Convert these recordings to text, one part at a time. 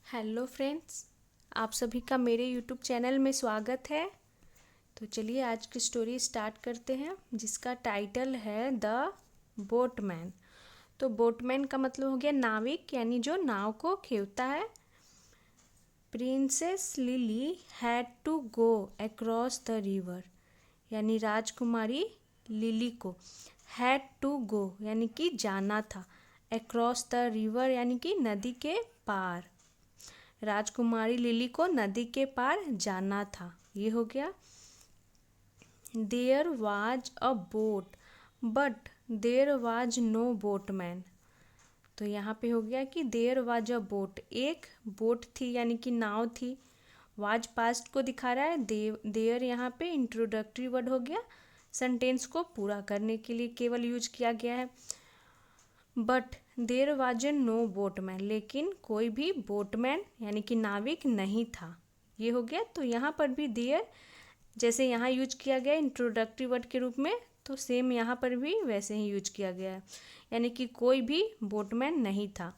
Hello friends, आप सभी का मेरे यूट्यूब चैनल में स्वागत है। तो चलिए आज की स्टोरी स्टार्ट करते हैं, जिसका टाइटल है द बोटमैन। तो बोटमैन का मतलब हो गया नाविक, यानी जो नाव को खेवता है। Princess Lily had to go across the river, यानी राजकुमारी लिली को हैड टू गो यानी कि जाना था, अक्रॉस द रिवर यानी कि नदी के पार। राजकुमारी लिली को नदी के पार जाना था, ये हो गया। There was a boat but there was no boatman. तो यहाँ पे हो गया कि देयर वाज अ बोट, एक बोट थी यानी कि नाव थी। वाज पास्ट को दिखा रहा है, देयर यहाँ पे इंट्रोडक्टरी वर्ड हो गया, सेंटेंस को पूरा करने के लिए केवल यूज किया गया है। But there was no boatman, लेकिन कोई भी बोटमैन यानी कि नाविक नहीं था, ये हो गया। तो यहाँ पर भी देयर जैसे यहाँ यूज किया गया इंट्रोडक्टरी वर्ड के रूप में, तो सेम यहाँ पर भी वैसे ही यूज किया गया है, यानी कि कोई भी बोटमैन नहीं था,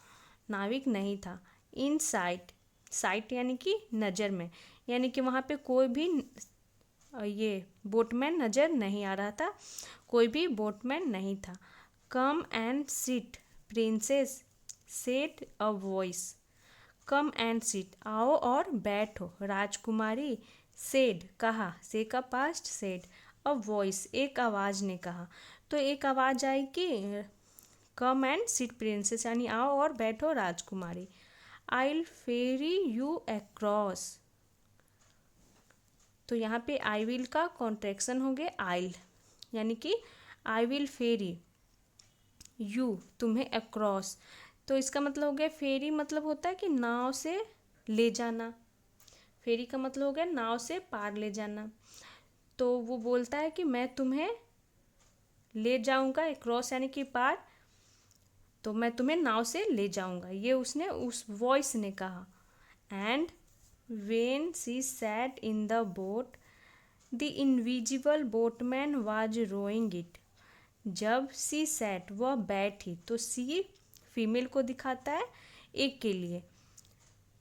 नाविक नहीं था। इन साइट, साइट यानी कि नज़र में, यानी कि वहाँ पे कोई भी ये बोटमैन नज़र नहीं आ रहा था, कोई भी बोटमैन नहीं था। Come and sit princess said a voice, come and sit आओ और बैठो, राजकुमारी सेड कहा, से का पास्ट सेड, अ वॉइस एक आवाज़ ने कहा। तो एक आवाज़ आई कि कम एंड सिट प्रिंसेस यानी आओ और बैठो राजकुमारी। I will ferry you across, तो यहाँ पे आई विल का कॉन्ट्रैक्शन हो गया आइल, यानी कि आई विल फेरी यू तुम्हें अक्रॉस। तो इसका मतलब हो गया फेरी, मतलब होता है कि नाव से ले जाना। फेरी का मतलब हो गया नाव से पार ले जाना। तो वो बोलता है कि मैं तुम्हें ले जाऊंगा, अक्रॉस यानी कि पार, तो मैं तुम्हें नाव से ले जाऊंगा, ये उसने उस वॉइस ने कहा। And when she sat in the boat the invisible boatman was rowing it, जब सी सैट वह बैठी, तो सी फीमेल को दिखाता है एक के लिए,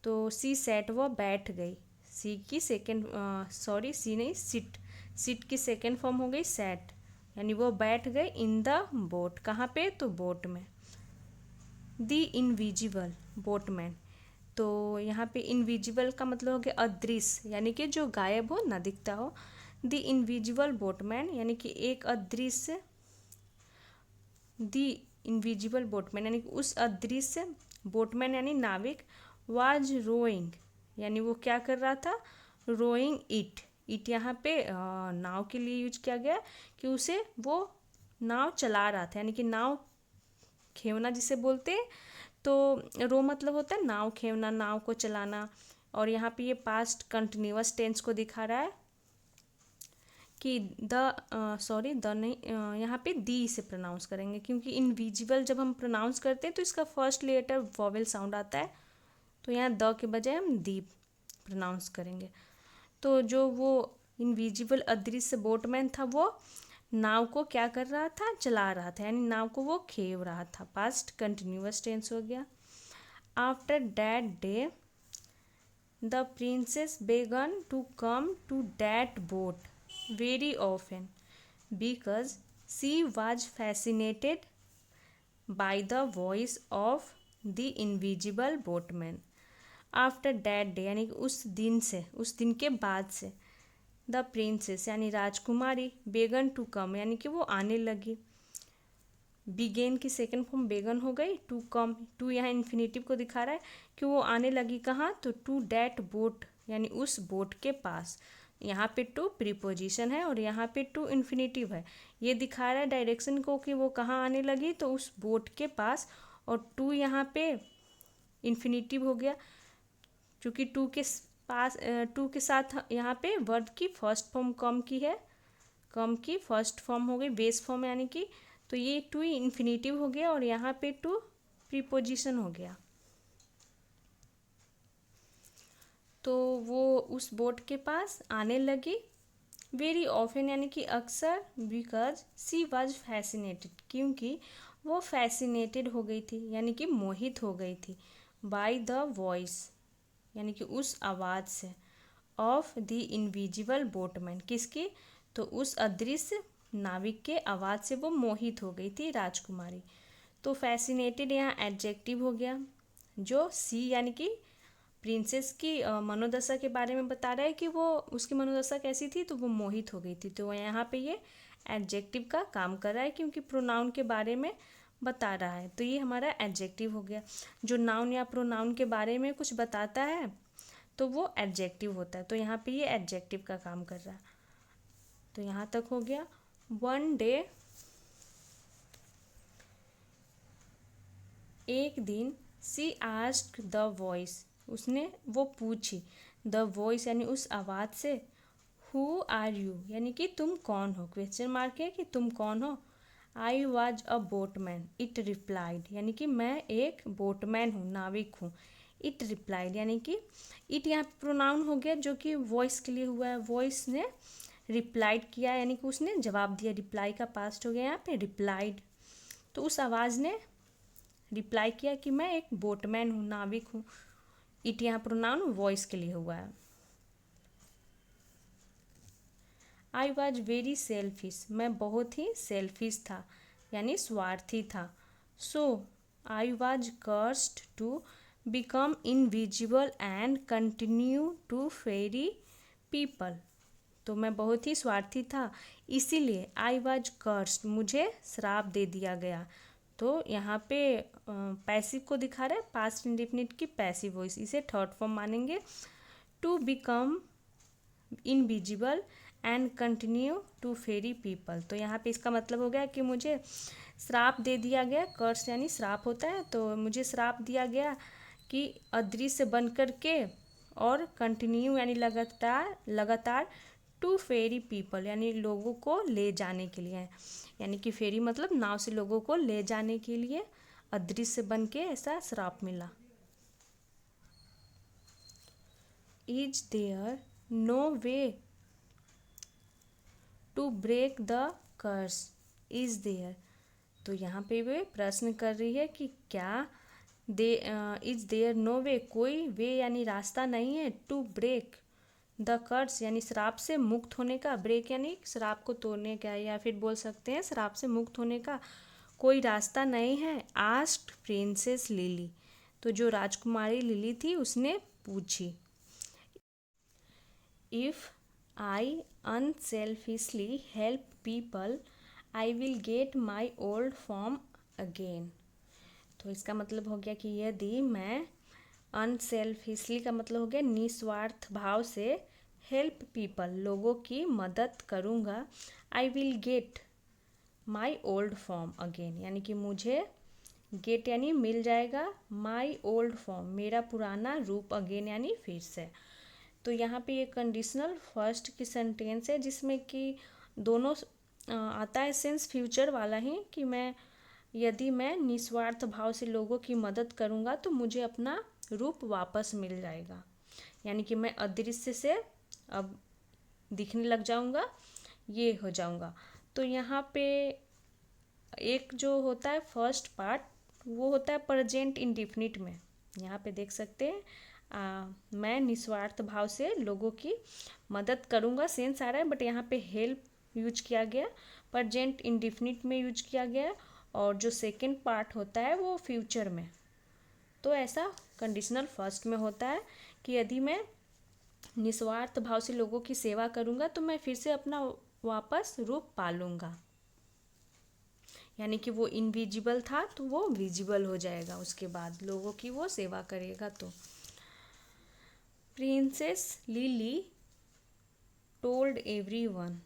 तो सी सैट वह बैठ गई। सी की सेकेंड सॉरी सी नहीं सिट, सिट की सेकेंड फॉर्म हो गई सैट, यानी वो बैठ गए इन द बोट, कहाँ पे, तो बोट में। द इनविजिबल बोटमैन, तो यहाँ पे इनविजिबल का मतलब हो गया अदृश्य, यानी कि जो गायब हो ना दिखता हो। द इनविजिबल बोटमैन यानी कि एक अदृश्य, द इनविजिबल बोटमैन यानी कि उस अदृश्य, बोटमैन यानी नाविक, वाज रोइंग यानी वो क्या कर रहा था, रोइंग इट, इट यहाँ पे नाव के लिए यूज किया गया कि उसे वो नाव चला रहा था, यानी कि नाव खेवना जिसे बोलते हैं। तो रो मतलब होता है नाव खेवना, नाव को चलाना। और यहाँ पे ये पास्ट कंटिन्यूअस टेंस को दिखा रहा है कि सॉरी द नहीं, यहाँ पे दी से प्रोनाउंस करेंगे, क्योंकि इनविजिबल जब हम प्रोनाउंस करते हैं तो इसका फर्स्ट लेटर वॉवेल साउंड आता है, तो यहाँ द के बजाय हम दी प्रोनाउंस करेंगे। तो जो वो इनविजिबल अदृश्य बोटमैन था, वो नाव को क्या कर रहा था, चला रहा था, यानी नाव को वो खेव रहा था, पास्ट कंटिन्यूअस टेंस हो गया। After that day the princess began to come to that boat very often because she was fascinated by the voice of the invisible boatman. After that day यानी कि उस दिन से, उस दिन के बाद से, द प्रिंसेस यानी राजकुमारी, बेगन टू कम यानी कि वो आने लगी। बिगेन की सेकेंड फॉर्म बेगन हो गई, टू कम, टू यहाँ इन्फिनेटिव को दिखा रहा है कि वो आने लगी कहाँ, तो टू डैट बोट यानी उस बोट के पास। यहाँ पे टू प्रीपोजिशन है और यहाँ पे टू इन्फिनेटिव है, ये दिखा रहा है डायरेक्शन को कि वो कहाँ आने लगी, तो उस बोट के पास। और टू यहाँ पे इन्फिनेटिव हो गया, क्योंकि टू के पास, टू के साथ यहाँ पे वर्ब की फर्स्ट फॉर्म कम की है, कम की फर्स्ट फॉर्म हो गई बेस फॉर्म यानी कि, तो ये टू इन्फिनेटिव हो गया और यहाँ पे टू प्रीपोजिशन हो गया। तो वो उस बोट के पास आने लगी, वेरी ऑफन यानी कि अक्सर, बिकॉज सी वॉज फैसिनेटेड क्योंकि वो फैसिनेटेड हो गई थी, यानी कि मोहित हो गई थी, बाय द वॉइस यानी कि उस आवाज़ से, ऑफ द इनविजिबल बोटमैन, किसकी, तो उस अदृश्य नाविक के आवाज़ से वो मोहित हो गई थी राजकुमारी। तो फैसिनेटेड यहाँ एडजेक्टिव हो गया, जो सी यानी कि प्रिंसेस की मनोदशा के बारे में बता रहा है कि वो उसकी मनोदशा कैसी थी, तो वो मोहित हो गई थी। तो यहाँ पे ये एडजेक्टिव का काम कर रहा है क्योंकि प्रोनाउन के बारे में बता रहा है, तो ये हमारा एडजेक्टिव हो गया। जो नाउन या प्रोनाउन के बारे में कुछ बताता है तो वो एडजेक्टिव होता है, तो यहाँ पे ये एडजेक्टिव का काम कर रहा है। तो यहाँ तक हो गया। वन डे, एक दिन, सी आस्क्ड द वॉइस, उसने वो पूछी, द वॉइस यानी उस आवाज़ से, हु आर यू यानी कि तुम कौन हो, क्वेश्चन मार्क है कि तुम कौन हो। I was a boatman, it replied, यानी कि मैं एक बोटमैन हूँ, नाविक हूँ। इट रिप्लाइड यानी कि इट यहाँ प्रोनाउन हो गया जो कि वॉइस के लिए हुआ है, वॉइस ने रिप्लाइड किया यानी कि उसने जवाब दिया, रिप्लाई का पास्ट हो गया यहाँ पे रिप्लाइड। तो उस आवाज़ ने रिप्लाई किया कि मैं एक बोटमैन हूँ, नाविक हूँ। इट यहाँ प्रोनाउन वॉइस के लिए हुआ है। आई वॉज वेरी सेल्फिश, मैं बहुत ही सेल्फिश था यानी स्वार्थी था। So I was cursed to become invisible and continue to ferry people, तो मैं बहुत ही स्वार्थी था, इसीलिए आई वॉज कर्स्ड, मुझे श्राप दे दिया गया। तो यहाँ पे पैसिव को दिखा रहा है, पास्ट इंडेफिनिट की पैसिव वॉइस, इसे थर्ड फॉर्म मानेंगे। To become invisible and continue to ferry people, तो यहाँ पे इसका मतलब हो गया कि मुझे श्राप दे दिया गया, कर्स यानी श्राप होता है, तो मुझे श्राप दिया गया कि अदृश्य बन कर के और कंटिन्यू यानी लगातार टू फेरी पीपल यानी लोगों को ले जाने के लिए, यानी कि फेरी मतलब नाव से लोगों को ले जाने के लिए अदृश्य बन के ऐसा श्राप मिला। Is there no way to break the curse, is there, तो यहाँ पे वे प्रश्न कर रही है कि क्या इज देयर नो वे, कोई वे यानी रास्ता नहीं है, टू ब्रेक द कर्स यानी श्राप से मुक्त होने का, ब्रेक यानी श्राप को तोड़ने का, या फिर बोल सकते हैं श्राप से मुक्त होने का कोई रास्ता नहीं है। आस्क्ड प्रिंसेस लिली, तो जो राजकुमारी लिली थी उसने पूछी। If I unselfishly help people I will get my old form again, तो इसका मतलब हो गया कि यदि मैं अनसेल्फिशली का मतलब हो गया निस्वार्थ भाव से, हेल्प पीपल लोगों की मदद करूँगा, आई will get my old form again यानी कि मुझे गेट यानी मिल जाएगा, माई ओल्ड फॉर्म मेरा पुराना रूप, अगेन यानी फिर से। तो यहाँ पे ये कंडीशनल फर्स्ट की सेंटेंस है जिसमें कि दोनों आता है सेंस फ्यूचर वाला ही, कि यदि मैं निस्वार्थ भाव से लोगों की मदद करूँगा तो मुझे अपना रूप वापस मिल जाएगा, यानी कि मैं अदृश्य से अब दिखने लग जाऊँगा, ये हो जाऊँगा। तो यहाँ पे एक जो होता है फर्स्ट पार्ट वो होता है प्रेजेंट इंडिफिनिट में, यहाँ पे देख सकते हैं मैं निस्वार्थ भाव से लोगों की मदद करूँगा सेंस आ रहा है, बट यहाँ पे हेल्प यूज किया गया, प्रेजेंट इंडिफिनिट में यूज किया गया, और जो सेकंड पार्ट होता है वो फ्यूचर में। तो ऐसा कंडीशनल फर्स्ट में होता है कि यदि मैं निस्वार्थ भाव से लोगों की सेवा करूँगा तो मैं फिर से अपना वापस रूप पा लूँगा, यानी कि वो इनविजिबल था तो वो विजिबल हो जाएगा, उसके बाद लोगों की वो सेवा करेगा। तो प्रिंसेस लिली टोल्ड एवरीवन,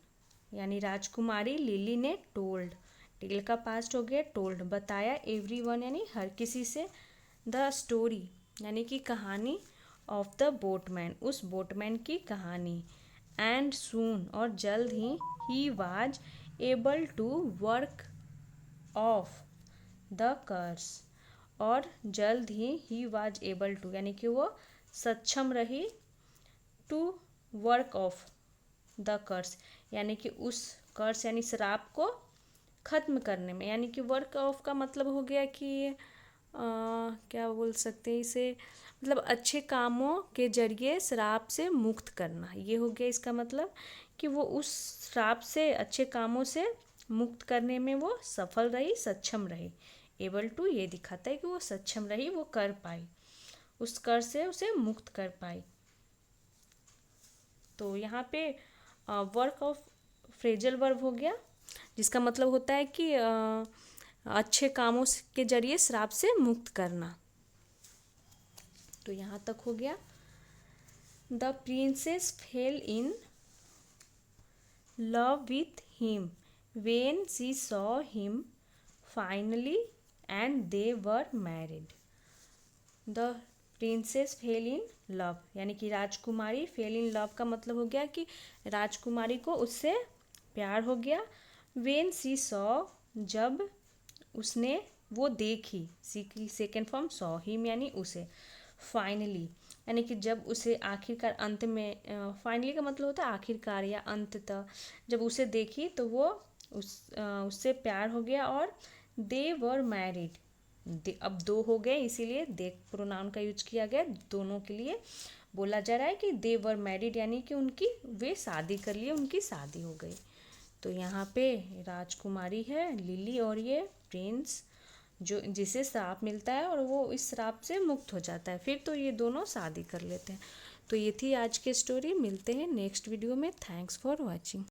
यानी राजकुमारी लिली ने टोल्ड, टेल का पास्ट हो गया टोल्ड, बताया, एवरीवन यानी हर किसी से, द स्टोरी यानी कि कहानी, ऑफ द बोटमैन उस बोटमैन की कहानी, एंड सून और जल्द ही was able to work off the curse, और जल्द ही वाज एबल टू यानी कि वो सक्षम रही, to work off the curse यानी कि उस कर्स यानी श्राप को ख़त्म करने में, यानी कि वर्क ऑफ का मतलब हो गया कि क्या बोल सकते हैं इसे, मतलब अच्छे कामों के जरिए श्राप से मुक्त करना, ये हो गया इसका मतलब कि वो उस श्राप से अच्छे कामों से मुक्त करने में वो सफल रही, सक्षम रही। एबल टू ये दिखाता है कि वो सक्षम रही, वो कर पाई, उस कर से उसे मुक्त कर पाई। तो यहाँ पे वर्क ऑफ फ्रेजल वर्ब हो गया, जिसका मतलब होता है कि अच्छे कामों के जरिए श्राप से मुक्त करना। तो यहाँ तक हो गया। The princess fail in love with him when she saw him finally and they were married. The princess fail in love, यानी कि राजकुमारी, फेल इन लव का मतलब हो गया कि राजकुमारी को उससे प्यार हो गया। वेन सी सॉ, जब उसने वो देखी, सी की सेकेंड फॉर्म सॉ हिम यानी उसे। फाइनली यानी कि जब उसे आखिरकार अंत में, फाइनली का मतलब होता है आखिरकार या अंततः, जब उसे देखी तो वो उससे प्यार हो गया और दे वर मैरिड। अब दो हो गए इसीलिए दे प्रोनाउन का यूज किया गया, दोनों के लिए बोला जा रहा है कि दे वर मैरिड, यानी कि उनकी वे शादी कर लिए, उनकी शादी हो गई। तो यहाँ पे राजकुमारी है लिली और ये प्रिंस, जो जिसे श्राप मिलता है और वो इस श्राप से मुक्त हो जाता है, फिर तो ये दोनों शादी कर लेते हैं। तो ये थी आज की स्टोरी, मिलते हैं नेक्स्ट वीडियो में। Thanks for watching.